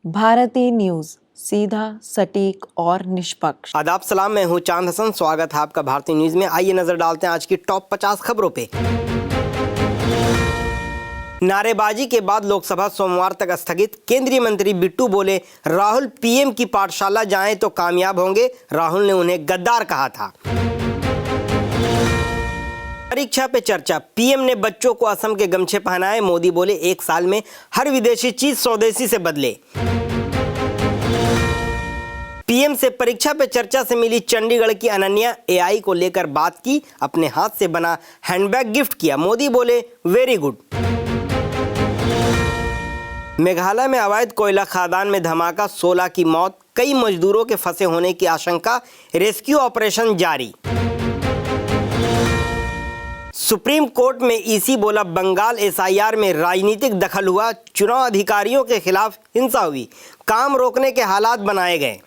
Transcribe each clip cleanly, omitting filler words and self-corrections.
भारतीय न्यूज, सीधा, सटीक और निष्पक्ष। आदाब सलाम, मैं हूं चांद हसन। स्वागत है आपका भारतीय न्यूज में। आइए नजर डालते हैं आज की टॉप 50 खबरों पे। नारेबाजी के बाद लोकसभा सोमवार तक स्थगित। केंद्रीय मंत्री बिट्टू बोले, राहुल पीएम की पाठशाला जाएं तो कामयाब होंगे। राहुल ने उन्हें गद्दार कहा था। परीक्षा पे चर्चा। पीएम ने बच्चों को असम के गमछे पहनाए। मोदी बोले, 1 साल में हर विदेशी चीज स्वदेशी से बदले। पीएम से परीक्षा पे चर्चा से मिली चंडीगढ़ की अनन्या। एआई को लेकर बात की, अपने हाथ से बना हैंडबैग गिफ्ट किया। मोदी बोले, वेरी गुड। मेघालय में अवैध कोयला खदान में धमाका, 16 की मौत, कई मजदूरों के फंसे होने की आशंका। रेस्क्यू ऑपरेशन जारी। सुप्रीम कोर्ट में ईसी बोला, बंगाल एसआईआर में राजनीतिक दखल हुआ। चुनाव अधिकारियों के खिलाफ हिंसा हुई, काम रोकने के हालात बनाए गए।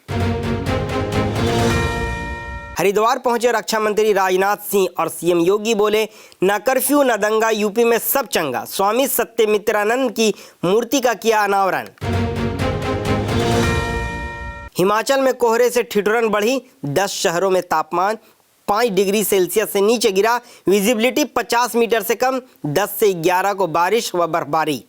हरिद्वार पहुंचे रक्षा मंत्री राजनाथ सिंह और सीएम योगी बोले, न कर्फ्यू न दंगा, यूपी में सब चंगा। स्वामी सत्यमित्रानंद की मूर्ति का किया अनावरण। हिमाचल में कोहरे से ठिठुरन बढ़ी, 10 शहरों में तापमान 5 डिग्री सेल्सियस से नीचे गिरा। विजिबिलिटी 50 मीटर से कम। 10 से 11 को बारिश व बर्फबारी।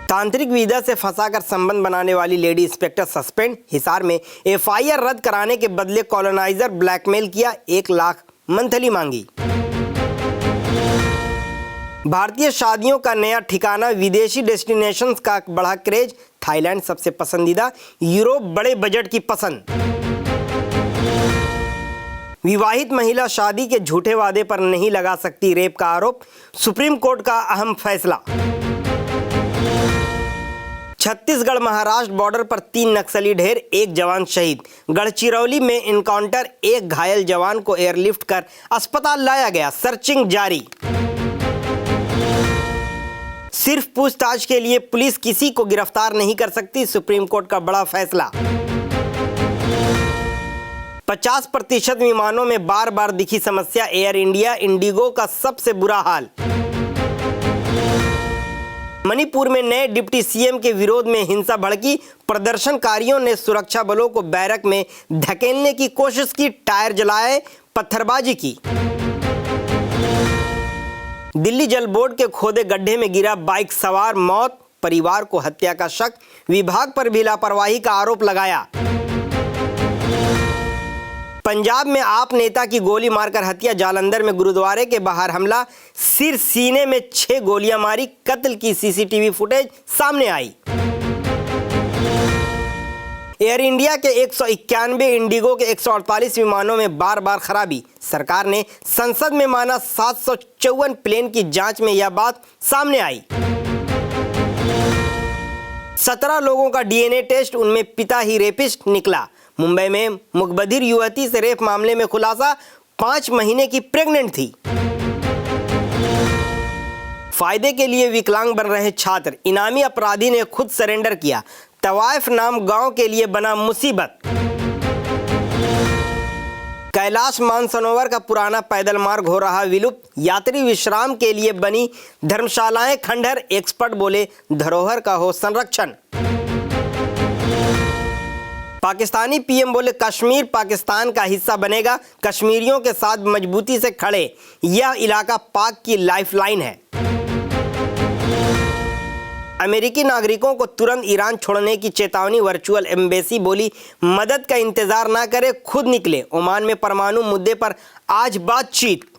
तांत्रिक विधा से फंसाकर संबंध बनाने वाली लेडी इंस्पेक्टर सस्पेंड। हिसार में एफआईआर रद्द कराने के बदले कॉलोनाइजर ब्लैकमेल किया, 1 लाख मंथली मांगी। भारतीय शादियों का नया ठिकाना, विदेशी डेस्टिनेशंस का बढ़ा क्रेज। थाईलैंड सबसे पसंदीदा, यूरोप बड़े बजट की पसंद। विवाहित महिला शादी के झूठे वादे पर नहीं लगा सकती रेप का आरोप। सुप्रीम कोर्ट का अहम फैसला। छत्तीसगढ़ महाराष्ट्र बॉर्डर पर 3 नक्सली ढेर, 1 जवान शहीद। गढ़चिरौली में इनकाउंटर, 1 घायल जवान को एयरलिफ्ट कर अस्पताल लाया गया। सर्चिंग जारी। सिर्फ पूछताछ के लिए पुलिस किसी को गिरफ्तार नहीं कर सकती। सुप्रीम कोर्ट का बड़ा फैसला। 50% विमानों में बार बार दिखी समस्या। एयर इंडिया, इंडिगो का सबसे बुरा हाल। मणिपुर में नए डिप्टी सीएम के विरोध में हिंसा भड़की। प्रदर्शनकारियों ने सुरक्षा बलों को बैरक में धकेलने की कोशिश की, टायर जलाए, पत्थरबाजी की। दिल्ली जल बोर्ड के खोदे गड्ढे में गिरा बाइक सवार, मौत। परिवार को हत्या का शक, विभाग पर भी लापरवाही का आरोप लगाया। पंजाब में आप नेता की गोली मारकर हत्या। जालंधर में गुरुद्वारे के बाहर हमला, सिर सीने में 6 गोलियां मारी। कत्ल की सीसीटीवी फुटेज सामने आई। एयर इंडिया के 191, इंडिगो के 148 विमानों में बार बार खराबी। सरकार ने संसद में माना 754 प्लेन की जांच में यह बात सामने आई। 17 लोगों का डीएनए टेस्ट, उनमें पिता ही रेपिस्ट निकला। मुंबई में मुखबधिर युवती से रेप मामले में खुलासा, 5 महीने की प्रेग्नेंट थी। फायदे के लिए विकलांग बन रहे छात्र, इनामी अपराधी ने खुद सरेंडर किया। तवाइफ नाम गांव के लिए बना मुसीबत। कैलाश मानसरोवर का पुराना पैदल मार्ग हो रहा विलुप्त। यात्री विश्राम के लिए बनी धर्मशालाएं खंडहर। एक्सपर्ट बोले, धरोहर का हो संरक्षण। पाकिस्तानी पीएम बोले, कश्मीर पाकिस्तान का हिस्सा बनेगा। कश्मीरियों के साथ मजबूती से खड़े, यह इलाका पाक की लाइफलाइन है। अमेरिकी नागरिकों को तुरंत ईरान छोड़ने की चेतावनी। वर्चुअल एम्बेसी बोली, मदद का इंतजार ना करे, खुद निकले। ओमान में परमाणु मुद्दे पर आज बातचीत।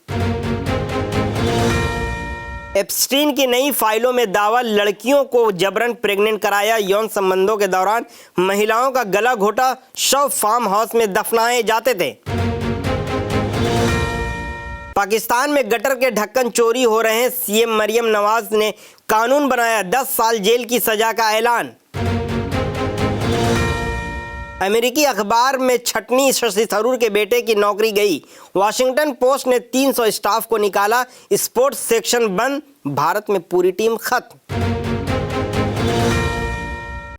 एप्स्टीन की नई फाइलों में दावा, लड़कियों को जबरन प्रेग्नेंट कराया। यौन संबंधों के दौरान महिलाओं का गला घोटा, शव फार्म हाउस में दफनाए जाते थे। पाकिस्तान में गटर के ढक्कन चोरी हो रहे हैं। सीएम मरियम नवाज ने कानून बनाया, 10 साल जेल की सजा का ऐलान। अमेरिकी अखबार में छटनी, शशि थरूर के बेटे की नौकरी गई। वॉशिंगटन पोस्ट ने 300 स्टाफ को निकाला। स्पोर्ट्स सेक्शन बंद, भारत में पूरी टीम खत्म।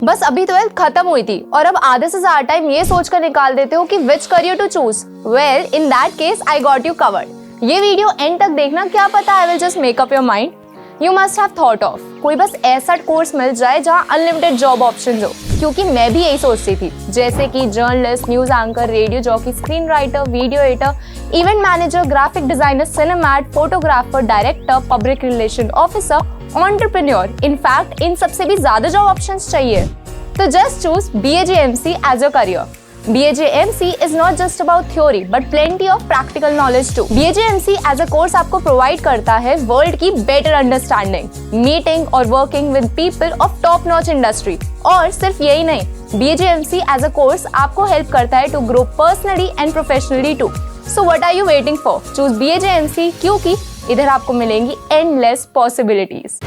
बस अभी 12th खत्म हुई थी और अब आधे से ज्यादा टाइम ये सोचकर निकाल देते हो कि which career to choose. Well, in that case I got you covered. ये वीडियो एंड तक देखना, क्या पता I will just make up your mind. You must have thought of कोई बस ऐसा कोर्स मिल जाए जहां अनलिमिटेड जॉब ऑप्शंस हो, क्योंकि मैं भी यही सोचती थी, जैसे कि journalist, news anchor, radio jockey, screen writer, video editor, event manager, graphic designer, सिनेमैट, photographer, director, public relation officer, entrepreneur. In fact इन सबसे भी ज्यादा जॉब ऑप्शंस चाहिए। तो just choose BAJMC as your career. BAJMC is not just about theory but plenty of practical knowledge too. BAJMC as a course आपको provide करता है world की better understanding, meeting और working with people of top notch industry। और सिर्फ यही नहीं, BAJMC as a course आपको help करता है to grow personally and professionally too. So what are you waiting for? Choose BAJMC क्योंकि इधर आपको मिलेंगी endless possibilities।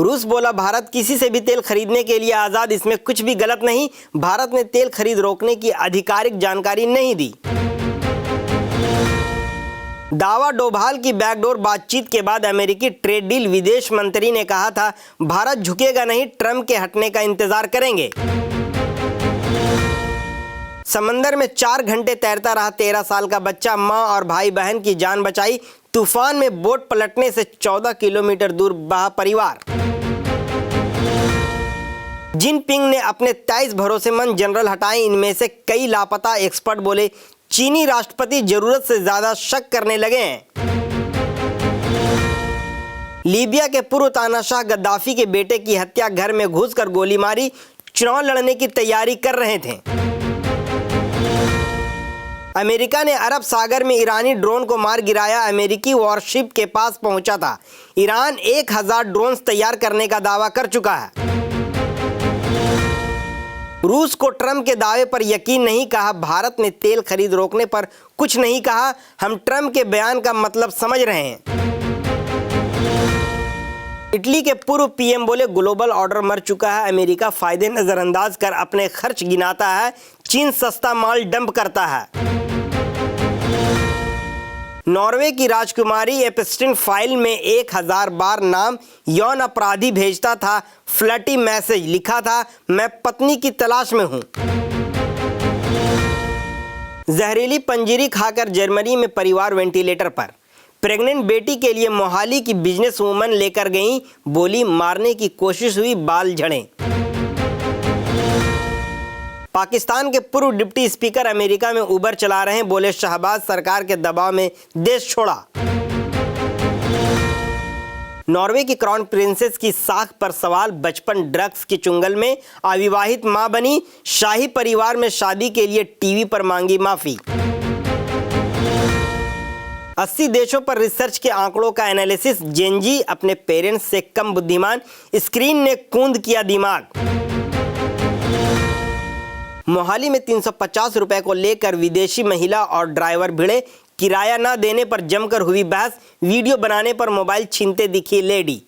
रूस बोला भारत किसी से भी तेल खरीदने के लिए आजाद, इसमें कुछ भी गलत नहीं। भारत ने तेल खरीद रोकने की आधिकारिक जानकारी नहीं दी। दावा डोभाल की बैकडोर बातचीत के बाद अमेरिकी ट्रेड डील विदेश मंत्री ने कहा था भारत झुकेगा नहीं, ट्रंप के हटने का इंतजार करेंगे। समंदर में 4 घंटे तैरता रहा 13 साल का बच्चा, मां और भाई बहन की जान बचाई। तूफान में बोट पलटने से 14 किलोमीटर दूर बहा परिवार। जिनपिंग ने अपने 23 भरोसेमंद जनरल हटाए, इनमें से कई लापता। एक्सपर्ट बोले चीनी राष्ट्रपति जरूरत से ज्यादा शक करने लगे हैं। लीबिया के पूर्व तानाशाह गद्दाफी के बेटे की हत्या, घर में घुसकर गोली मारी, चुनाव लड़ने की तैयारी कर रहे थे। अमेरिका ने अरब सागर में ईरानी ड्रोन को मार गिराया, अमेरिकी वॉरशिप के पास पहुंचा था। ईरान 1000 ड्रोन्स तैयार करने का दावा कर चुका है। रूस को ट्रंप के दावे पर यकीन नहीं, कहा भारत ने तेल खरीद रोकने पर कुछ नहीं कहा, हम ट्रंप के बयान का मतलब समझ रहे हैं। इटली के पूर्व पीएम बोले ग्लोबल ऑर्डर मर चुका है, अमेरिका फायदे नजरअंदाज कर अपने खर्च गिनाता है, चीन सस्ता माल डंप करता है। नॉर्वे की राजकुमारी एप्स्टीन फाइल में 1000 बार नाम यौन अपराधी भेजता था, फ्लर्टी मैसेज लिखा था, मैं पत्नी की तलाश में हूं। जहरीली पंजीरी खाकर जर्मनी में परिवार वेंटिलेटर पर। प्रेग्नेंट बेटी के लिए मोहाली की बिजनेस वूमन लेकर गई, बोली मारने की कोशिश हुई, बाल झड़े। पाकिस्तान के पूर्व डिप्टी स्पीकर अमेरिका में उबर चला रहे हैं, बोले शहबाज सरकार के दबाव में देश छोड़ा। नॉर्वे की क्राउन प्रिंसेस की साख पर सवाल, बचपन ड्रग्स की चुंगल में, अविवाहित मां बनी, शाही परिवार में शादी के लिए टीवी पर मांगी माफी। 80 देशों पर रिसर्च के आंकड़ों का एनालिसिस, जेनजी अपने पेरेंट्स से कम बुद्धिमान, स्क्रीन ने कूंद किया दिमाग। मोहाली में 350 रुपए को लेकर विदेशी महिला और ड्राइवर भिड़े, किराया न देने पर जमकर हुई बहस, वीडियो बनाने पर मोबाइल छीनते दिखी लेडी।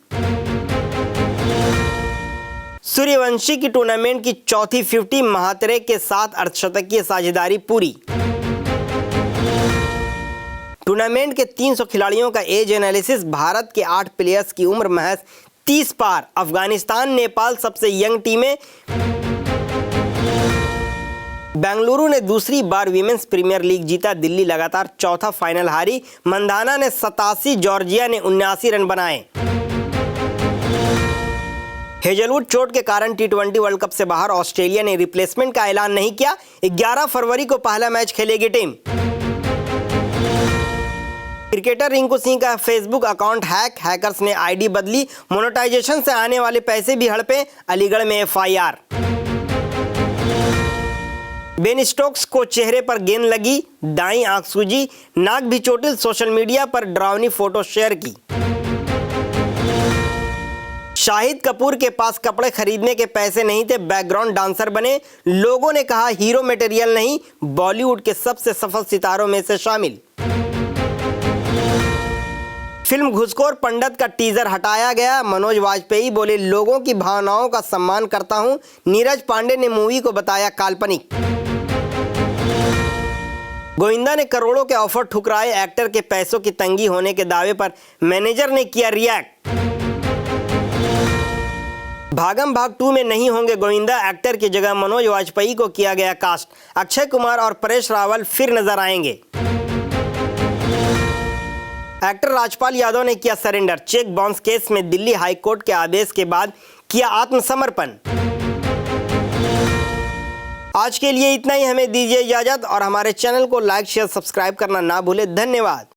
सूर्यवंशी की टूर्नामेंट की चौथी 50, महात्रे के साथ अर्धशतकीय साझेदारी पूरी। टूर्नामेंट के 300 खिलाड़ियों का एज एनालिसिस, भारत के 8 प्लेयर्स की उम्र महज 30 पार। अफगानिस्तान नेपाल सबसे यंग टीमें। बेंगलुरु ने दूसरी बार विमेंस प्रीमियर लीग जीता, दिल्ली लगातार चौथा फाइनल हारी, मंदाना ने 87, जॉर्जिया ने 79 रन बनाए। हेजलवुड चोट के कारण T20 वर्ल्ड कप से बाहर, ऑस्ट्रेलिया ने रिप्लेसमेंट का ऐलान नहीं किया, 11 फरवरी को पहला मैच खेलेगी टीम। क्रिकेटर रिंकू सिंह का फेसबुक अकाउंट हैकर्स ने आईडी बदली, मोनेटाइजेशन से आने वाले पैसे भी हड़पे, अलीगढ़ में FIR। बेन स्टोक्स को चेहरे पर गेंद लगी, दाईं आंख सूजी, नाक भी चोटिल, सोशल मीडिया पर डरावनी फोटो शेयर की। शाहिद कपूर के पास कपड़े खरीदने के पैसे नहीं थे, बैकग्राउंड डांसर बने, लोगों ने कहा हीरो मटेरियल नहीं, बॉलीवुड के सबसे सफल सितारों में से शामिल। फिल्म घुसखोर पंडित का टीजर हटाया गया, मनोज वाजपेयी बोले लोगों की भावनाओं का सम्मान करता हूं, नीरज पांडे ने मूवी को बताया काल्पनिक। गोविंदा ने करोड़ों के ऑफर ठुकराए, एक्टर के पैसों की तंगी होने के दावे पर मैनेजर ने किया रिएक्ट। भागम भाग 2 में नहीं होंगे गोविंदा, एक्टर की जगह मनोज वाजपेयी को किया गया कास्ट। अक्षय कुमार और परेश रावल फिर नजर आएंगे। एक्टर राजपाल यादव ने किया सरेंडर। चेक बाउंस केस में दिल्ली हाई कोर्ट के आदेश के बाद किया आत्मसमर्पण। आज के लिए इतना ही। हमें दीजिए इजाजत और हमारे चैनल को लाइक शेयर सब्सक्राइब करना ना भूलें। धन्यवाद।